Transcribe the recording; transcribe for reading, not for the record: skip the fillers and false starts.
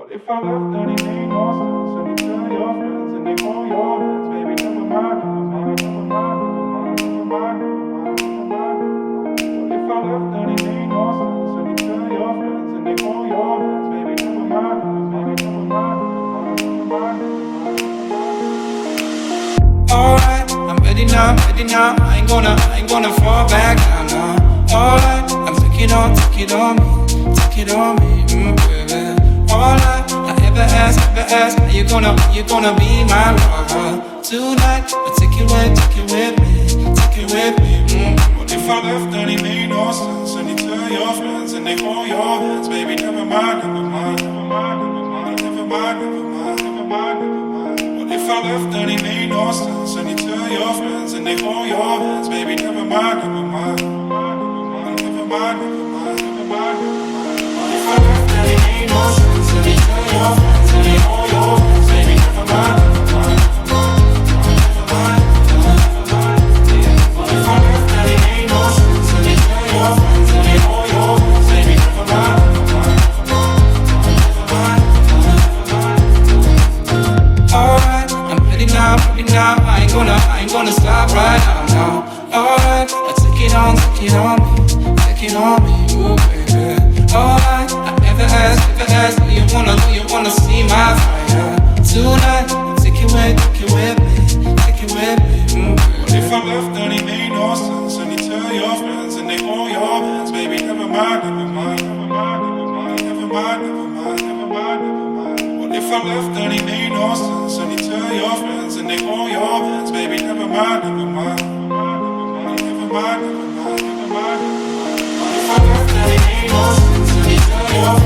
What if I left and it made no sense? And you tell your friends and they hold your hands. Baby, never mind, never mind, never mind, never mind, never mind, never mind, never mind. What if I left and it made no sense? And you tell your friends and they hold your hands. Baby, never mind, never mind, never mind, never mind, never mind. Alright, I'm ready now, ready now. I ain't gonna fall back down now. Alright, I'm take it on me, baby. Alright, I ever ask, are you gonna be my lover tonight? I'll take it with me. What if I left and it made no sense? And you tell your friends and they hold your hands. Baby, never mind, never mind, never mind, never mind, never mind, never mind, never mind, never mind. What if I left and it made no sense? And you tell your friends and they hold your hands. Baby, never mind, never mind, never mind, never mind, never mind, never mind. What if I left and it made no sense? And you tell your friends and they hold your hands. Baby, never mind, never mind, never mind, never mind. What if I left and it made no sense? And you tell your friends and they hold your hands. Baby, never mind, never mind, never mind, never mind. Alright, I'm ready now. I ain't gonna stop right now. Alright, I take it on me, ooh baby. Alright, I ever ask, do you wanna see my fire tonight? Take it with me, What if I left and it made no sense? And you tell your friends and they hold your hands. Baby, never mind, never mind, never mind, never mind, never mind, never mind, never mind, never mind. What if I left and it made no sense? And you tell your friends and they hold your hands. Baby, never mind, never mind, never mind, never mind, never mind, never mind. What if I left and it made no sense? And you tell your friends